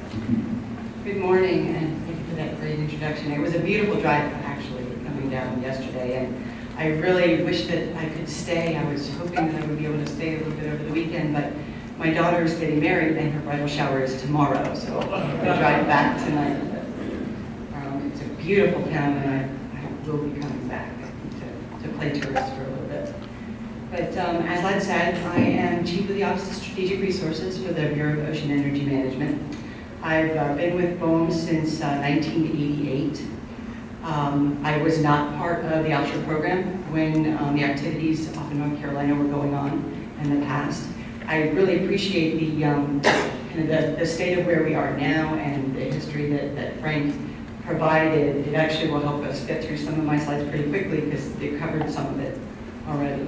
Good morning, and thank you for that great introduction. It was a beautiful drive, actually, coming down yesterday, and I really wish that I could stay. I was hoping that I would be able to stay a little bit over the weekend, but my daughter is getting married, and her bridal shower is tomorrow, so I'll drive back tonight. It's a beautiful town, and I will be coming back to play tourist for a little bit. But as I said, I am Chief of the Office of Strategic Resources for the Bureau of Ocean Energy Management. I've been with BOEM since 1988. I was not part of the offshore program when the activities off in North Carolina were going on in the past. I really appreciate the state of where we are now and the history that Frank provided. It actually will help us get through some of my slides pretty quickly because they covered some of it already.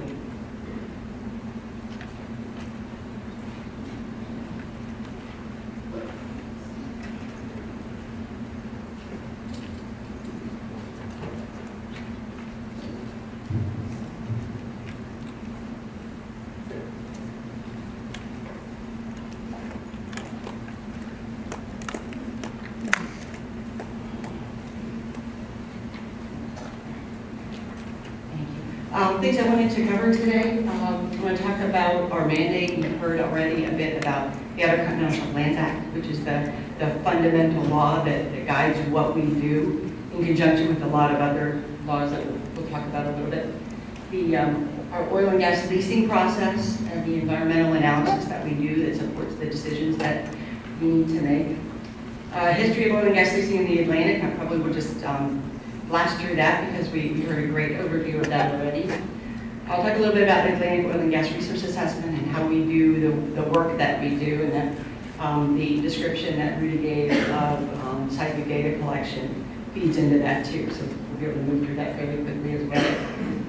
Things I wanted to cover today. I want to talk about our mandate. You've heard already a bit about the Outer Continental Shelf Lands Act, which is the fundamental law that guides what we do in conjunction with a lot of other laws that we'll talk about a little bit. Our oil and gas leasing process and the environmental analysis that we do that supports the decisions that we need to make. History of oil and gas leasing in the Atlantic. I probably will just blast through that because we heard a great overview of that already. I'll talk a little bit about the Atlantic Oil and Gas Resource Assessment and how we do the work that we do, and that the description that Rudy gave of seismic data collection feeds into that too, so we'll be able to move through that fairly quickly as well.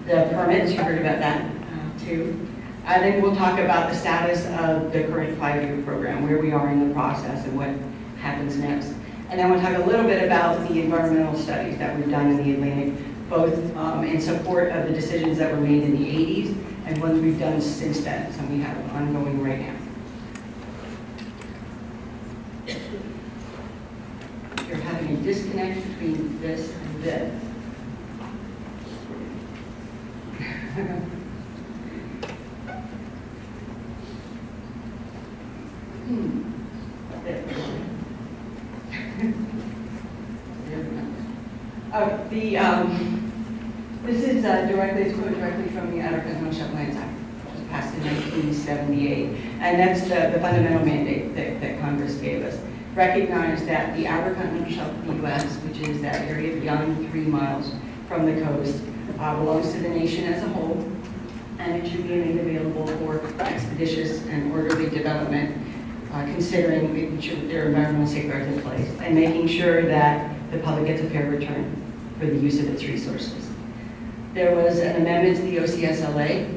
The permits, you heard about that too. Then we'll talk about the status of the current 5-year program, where we are in the process and what happens next. And then we'll talk a little bit about the environmental studies that we've done in the Atlantic, both in support of the decisions that were made in the 80s and ones we've done since then, so we have ongoing right now. You're having a disconnect between this and this. This is it's quoted directly from the Outer Continental Shelf Lands Act, which was passed in 1978, and that's the fundamental mandate that Congress gave us. Recognize that the Outer Continental Shelf of the U.S., which is that area beyond 3 miles from the coast, belongs to the nation as a whole, and it should be made available for expeditious and orderly development, considering making sure that there are environmental safeguards in place and making sure that the public gets a fair return for the use of its resources. There was an amendment to the OCSLA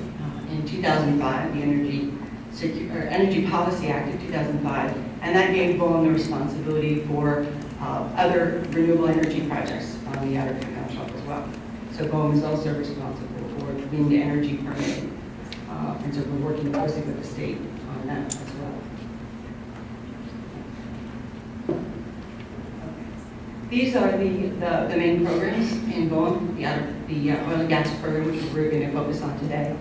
in 2005, the Energy Policy Act of 2005, and that gave BOEM the responsibility for other renewable energy projects on the Outer Continental Shelf as well. So BOEM is also responsible for wind energy permitting, and so we're working closely with the state on that as well. These are the main programs in BOEM, the oil and gas program, which we're going to focus on today.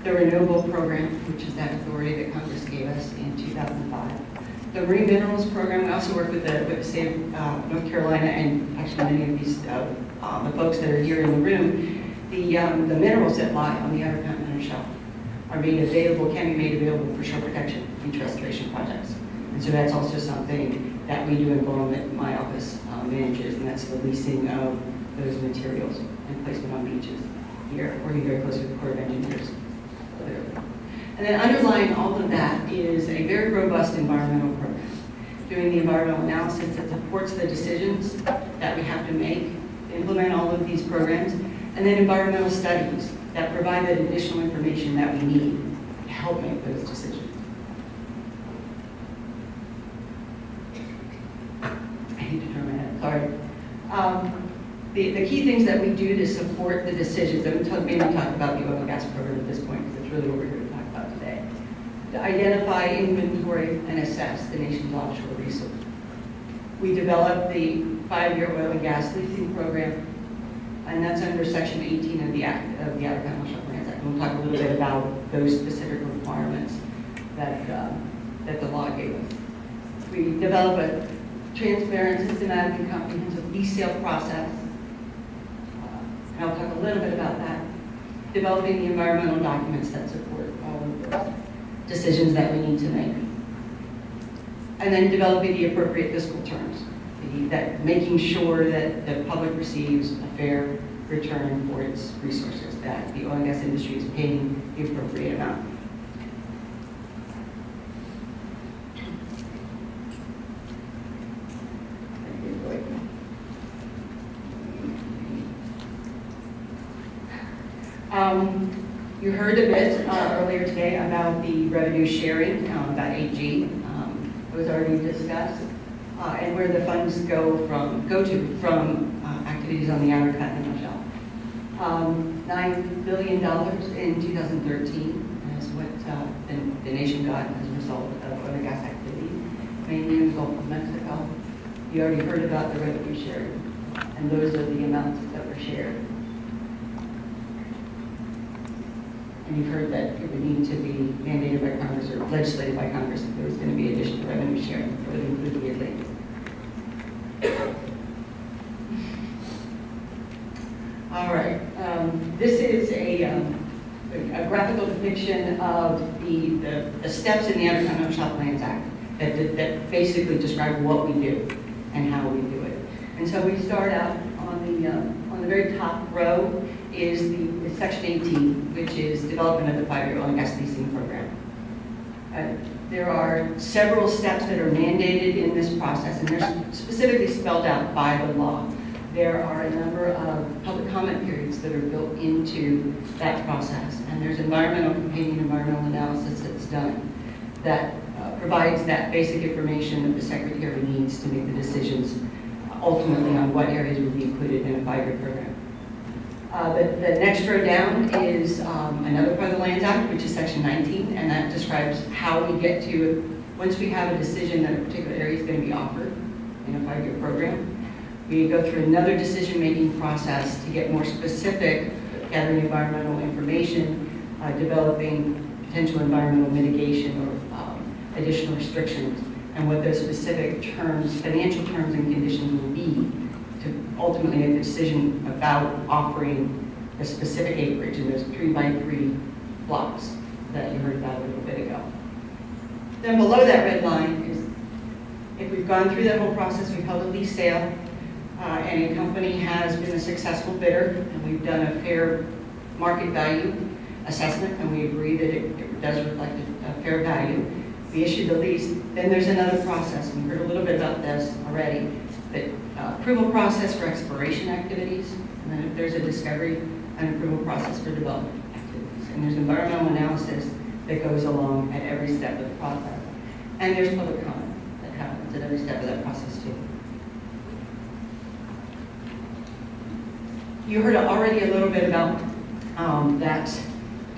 The renewable program, which is that authority that Congress gave us in 2005. The marine minerals program, we also work with the state of North Carolina, and actually many of these, the folks that are here in the room. The minerals that lie on the Outer Continental Shelf are can be made available for shore protection and restoration projects. And so that's also something that we do in BOEM that my office manages, and that's the leasing of those materials and placement on beaches. Here, working very closely with the Corps of Engineers. And then underlying all of that is a very robust environmental program, doing the environmental analysis that supports the decisions that we have to make to implement all of these programs, and then environmental studies that provide that additional information that we need to help make those decisions. I need to turn my head, sorry. The key things that we do to support the decisions, and we'll maybe talk about the oil and gas program at this point, because it's really what we're here to talk about today. To identify, inventory, and assess the nation's offshore resources. We developed the 5-year oil and gas leasing program, and that's under Section 18 of the Act of the Outer Continental Shelf Lands Act. And we'll talk a little bit about those specific requirements that that the law gave us. We develop a transparent, systematic, and comprehensive lease sale process. And I'll talk a little bit about that. Developing the environmental documents that support all of those decisions that we need to make. And then developing the appropriate fiscal terms, making sure that the public receives a fair return for its resources, that the oil and gas industry is paying the appropriate amount. You heard a bit earlier today about the revenue sharing, about 8G. It was already discussed, and where the funds go to from activities on the Outer Continental Shelf. $9 billion in 2013 is what the nation got as a result of oil and gas activity, mainly in the Gulf of Mexico. You already heard about the revenue sharing, and those are the amounts that were shared. And you've heard that it would need to be mandated by Congress or legislated by Congress if there was going to be additional revenue sharing that would include the Atlantic. All right, this is a graphical depiction of the steps in the Outer Continental Shelf Lands Act that basically describe what we do and how we do it. And so we start out on the very top row is Section 18, which is development of the 5-year oil and gas leasing program. There are several steps that are mandated in this process, and they're specifically spelled out by the law. There are a number of public comment periods that are built into that process, and there's companion environmental analysis that's done that provides that basic information that the Secretary needs to make the decisions ultimately on what areas will be included in a 5-year program. The next row down is another part of the Lands Act, which is Section 19, and that describes how we get to, once we have a decision that a particular area is going to be offered in a 5-year program, we go through another decision-making process to get more specific, gathering environmental information, developing potential environmental mitigation or additional restrictions, and what those specific terms, financial terms and conditions will be to ultimately make a decision about offering a specific acreage in those 3x3 blocks that you heard about a little bit ago. Then below that red line is, if we've gone through that whole process, we've held a lease sale, and a company has been a successful bidder, and we've done a fair market value assessment, and we agree that it does reflect a fair value. We issued the lease, then there's another process, and we heard a little bit about this already, the approval process for exploration activities, and then if there's a discovery, an approval process for development activities. And there's environmental analysis that goes along at every step of the process. And there's public comment that happens at every step of that process too. You heard already a little bit about that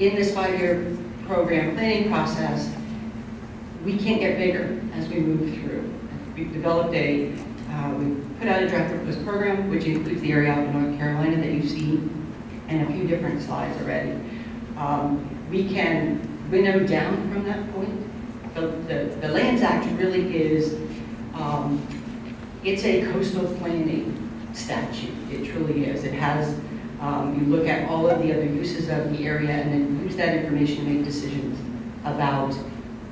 in this 5-year program planning process, we can't get bigger as we move through. We've developed we put out a draft proposed program, which includes the area out in North Carolina that you've seen, and a few different slides already. We can winnow down from that point. The Lands Act really is, it's a coastal planning statute. It truly is. It has, you look at all of the other uses of the area and then use that information to make decisions about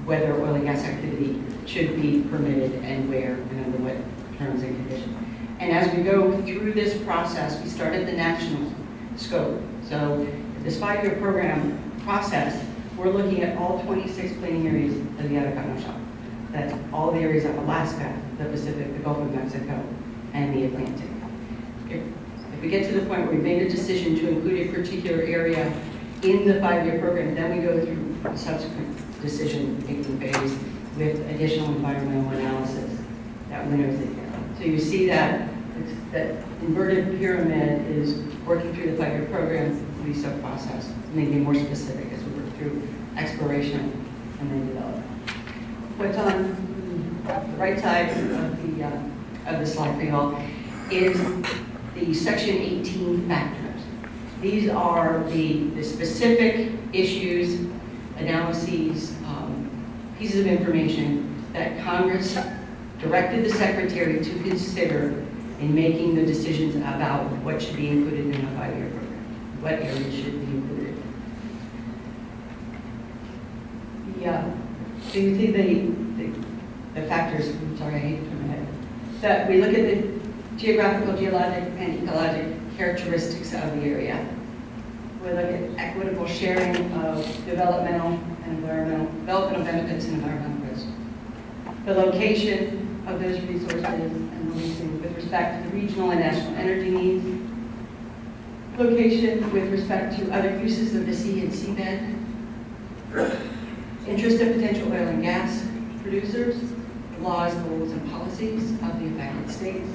whether oil and gas activity should be permitted and where and under what terms and conditions. And as we go through this process, we start at the national scope. So this 5-year program process, we're looking at all 26 planning areas of the Outer Continental Shelf. That's all the areas of Alaska, the Pacific, the Gulf of Mexico, and the Atlantic. If we get to the point where we made a decision to include a particular area in the 5-year program, then we go through a subsequent decision-making phase with additional environmental analysis that winnows it down. So you see that inverted pyramid is working through the 5-year program, lease up process, making more specific as we work through exploration and then development. What's on the right side of the slide for you all is the Section 18 factors. These are the specific issues, analyses, pieces of information that Congress directed the Secretary to consider in making the decisions about what should be included in the 5-year program, what areas should be included. So you see the factors, I'm sorry, I hate to turn my head. That we look at the geographical, geologic, and ecologic characteristics of the area. We look at equitable sharing of developmental benefits and environmental risk. The location of those resources and releasing with respect to the regional and national energy needs. Location with respect to other uses of the sea and seabed. Interest of potential oil and gas producers. Laws, goals, and policies of the affected states.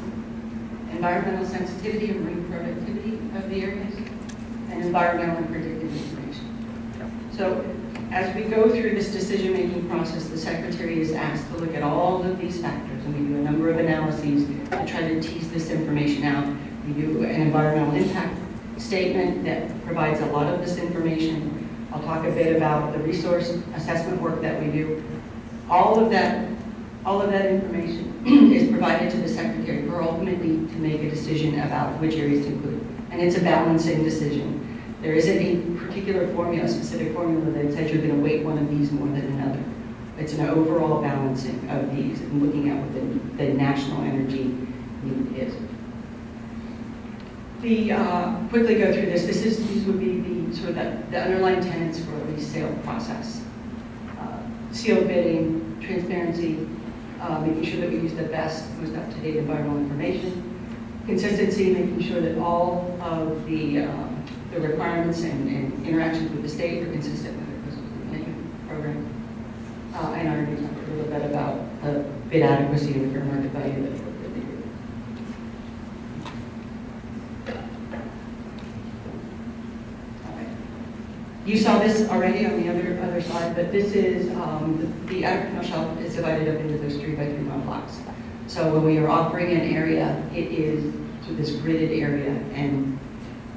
Environmental sensitivity and marine productivity of the areas. And environmental and predictive information. So as we go through this decision-making process, the Secretary is asked to look at all of these factors, and we do a number of analyses to try to tease this information out. We do an environmental impact statement that provides a lot of this information. I'll talk a bit about the resource assessment work that we do. All of that information is provided to the Secretary for ultimately to make a decision about which areas to include. And it's a balancing decision. There isn't a particular formula, a specific formula that says you're going to weight one of these more than another. It's an overall balancing of these and looking at what the national energy need is. Quickly go through this. These would be the sort of the underlying tenets for a lease sale process. Sealed bidding, transparency, making sure that we use the best, most up-to-date environmental information. Consistency, making sure that all of the requirements and interactions with the state are consistent with the coastal management program. And I already talked a little bit about the bid adequacy and the fair market value that we're really doing. You saw this already on the other slide, but this is the agricultural shelf is divided up into those 3 by 3 mile blocks. So when we are offering an area, it is to this gridded area, and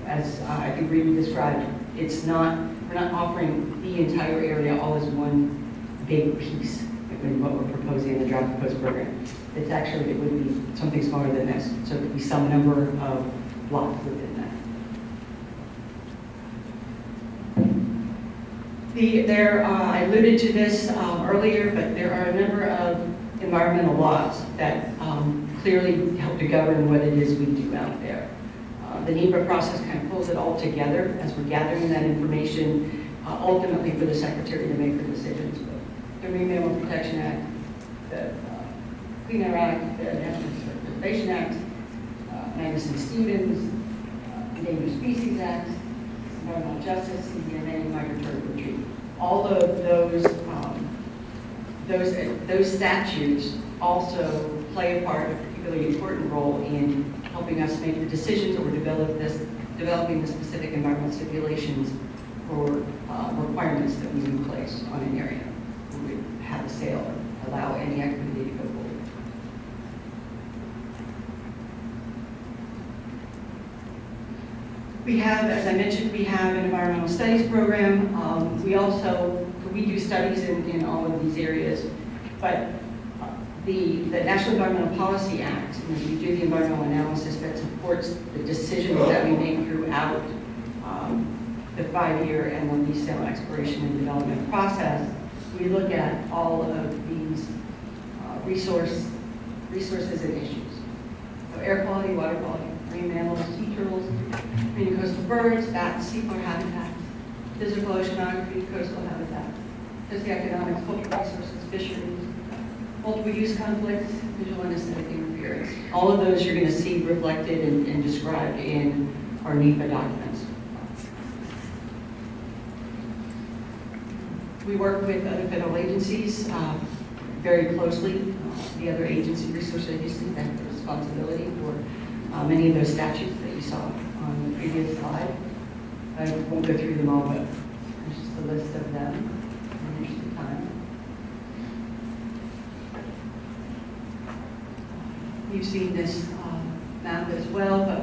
as I think Rita described, we're not offering the entire area all as one big piece, like what we're proposing in the draft proposed program. It would be something smaller than this, so it would be some number of blocks within that. I alluded to this earlier, but there are a number of environmental laws that clearly help to govern what it is we do out there. The NEPA process kind of pulls it all together as we're gathering that information, ultimately for the Secretary to make the decisions. But the Marine Mammal Protection Act, the Clean Air Act, the National Conservation Act, Magnuson-Stevens, Endangered Species Act, Environmental Justice, CDMA, Migratory Retreat. All of those statutes also play a part, a particularly important role in helping us make the decisions or developing the specific environmental stipulations or requirements that we do place on an area when we have a sale or allow any activity to go forward. We have, as I mentioned, we have an environmental studies program. We do studies in all of these areas, but the National Environmental Policy Act, and as we do the environmental analysis that supports the decisions that we make throughout the 5-year and the lease sale exploration and development process, we look at all of these resources and issues. So air quality, water quality, marine mammals, sea turtles, marine and coastal birds, bats, seafloor habitats, physical oceanography, coastal habitat, socioeconomics, cultural resources, fisheries, multiple use conflicts, visual and aesthetic interference. All of those you're going to see reflected and described in our NEPA documents. We work with other federal agencies very closely. The other agency, resource agencies, that have the responsibility for many of those statutes that you saw on the previous slide. I won't go through them all, but there's just a list of them in the interest of time. you've seen this map as well, but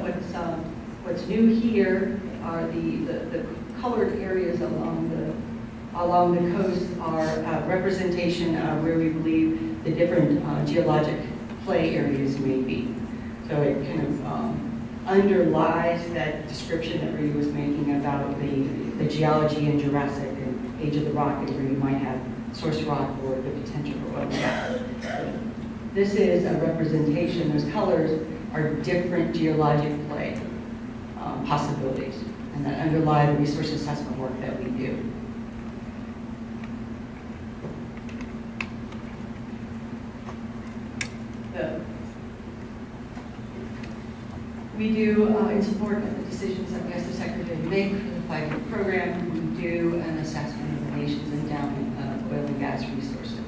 what's new here are the colored areas along the coast are representation of where we believe the different geologic play areas may be. So it kind of underlies that description that Renee was making about the geology in Jurassic and age of the rock, and where you might have source rock or the potential for oil and gas. This is a representation. Those colors are different geologic play possibilities, and that underlie the resource assessment work that we do. We do, in support of the decisions that we ask the Secretary to make for the 5-year program, we do an assessment of the nation's endowment of oil and gas resources.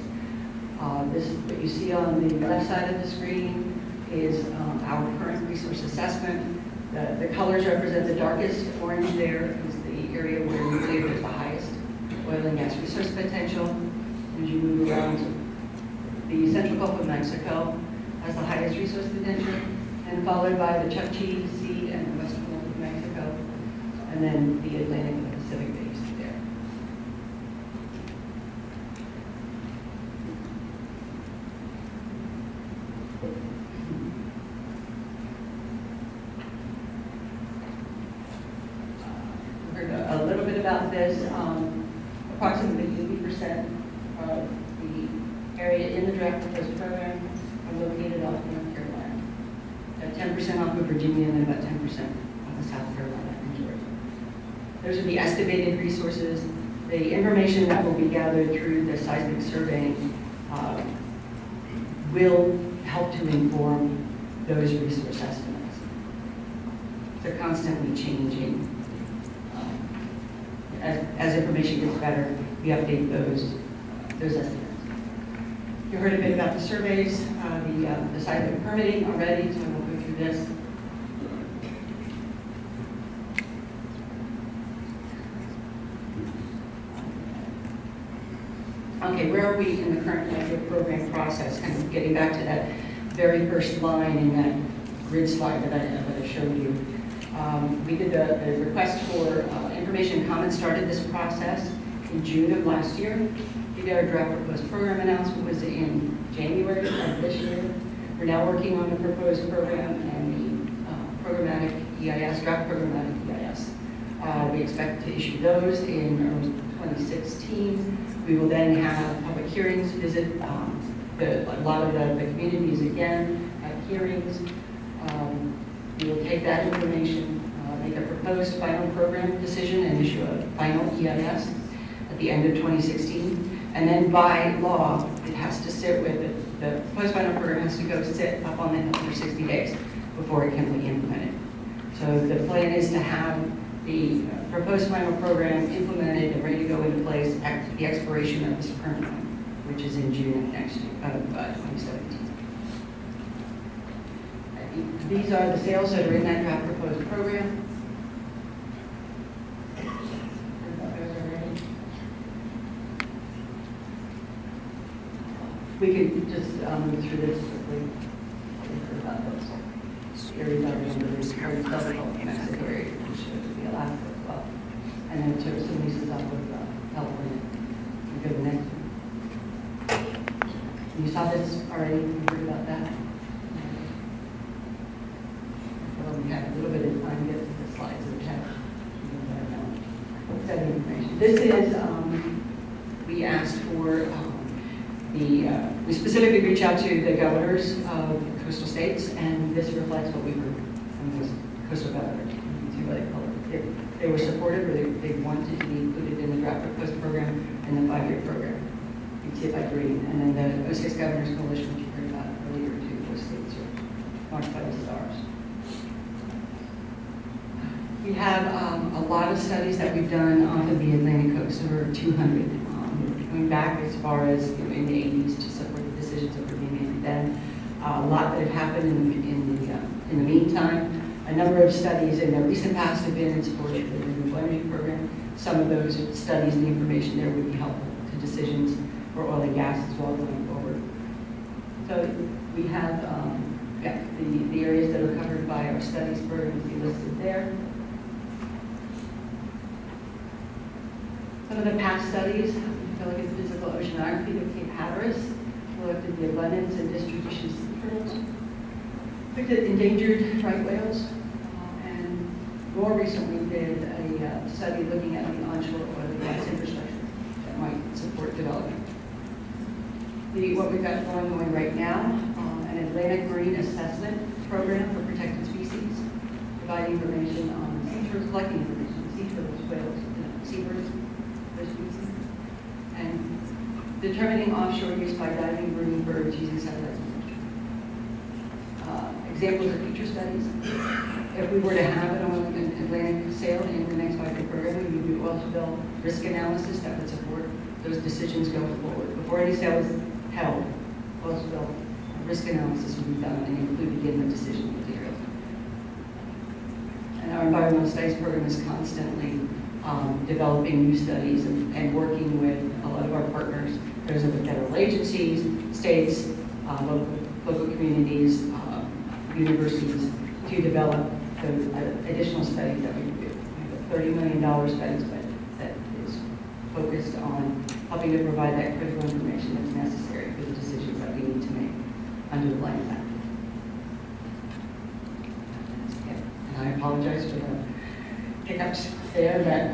This, what you see on the left side of the screen is our current resource assessment. The colors represent the darkest. Orange there is the area where we believe there's the highest oil and gas resource potential. As you move around, the Central Gulf of Mexico has the highest resource potential, and followed by the Chukchi Sea and the Western Gulf of Mexico, and then the Atlantic and the Pacific Bays there. We heard a little bit about this. Approximately 80% of the area in the draft proposed program are located off North Carolina. 10% off of Virginia, and then about 10% off of South Carolina and Georgia. Those are the estimated resources. The information that will be gathered through the seismic surveying will help to inform those resource estimates. They're constantly changing. As information gets better, we update those estimates. You heard a bit about the surveys, the seismic permitting already, so I won't go through this. Okay, where are we in the current 5-year program process? Kind of getting back to that very first line in that grid slide that I showed you. We did the request for information and comments, started this process in June of last year. We did our draft proposed program announcement was in January of this year. We're now working on the proposed program and the programmatic EIS, draft programmatic EIS. We expect to issue those in 2016. We will then have public hearings, visit a lot of the communities again, have hearings. We will take that information, make a proposed final program decision, and issue a final EIS at the end of 2016. And then by law, it has to sit with it. The proposed final program has to go sit up on the hill for 60 days before it can be implemented. So the plan is to have the proposed final program implemented and ready to go into place at the expiration of this current one, which is in June of next year, 2017. These are the sales that are in that draft proposed program. We could just move through this quickly. About those areas are in the current Gulf Mexico area, which should be Alaska as well. And then took some leases up with California. We go to the next one. You saw this already, you heard about that? Well, we had a little bit of time to get to the slides, so we have that information. This is, we asked for we specifically reached out to the governors of coastal states, and this reflects what we heard from those coastal governors. You can see what they call it. They were supportive, or they wanted to be included in the draft proposed program and the 5-year program. You can see it by green. And then the 06 Governors Coalition, which you heard about earlier, too, those states are marked by the stars. We have a lot of studies that we've done off of the Atlantic coast, over 200. Going back as far as in the 80s to support the decisions that were being made then. A lot that have happened in the meantime. A number of studies in the recent past have been in support of the renewable energy program. Some of those studies and the information there would be helpful to decisions for oil and gas as well going forward. So we have, The areas that are covered by our studies program will be listed there. Some of the past studies, delicate physical oceanography of Cape Hatteras, looked at the abundance and distribution of sea turtles, looked at endangered right whales, and more recently did a study looking at the onshore oil and gas infrastructure that might support development. What we've got going right now, an Atlantic Marine Assessment Program for protected species, providing information on sea turtles, collecting information on sea turtles, whales, seabirds, other species, and determining offshore use by diving marine birds using satellites. Examples of future studies. If we were to have an oil and Atlantic sail in the next 5-year program, we would do oil spill risk analysis that would support those decisions going forward. Before any sail is held, oil spill risk analysis would be done and included in the decision material. And our environmental studies program is constantly developing new studies and working with a lot of our partners. There's the federal agencies, states, local communities, universities to develop those additional studies that we do. We have a $30 million studies budget that is focused on helping to provide that critical information that's necessary for the decisions that we need to make under the Lands Act. And I apologize for the hiccups there that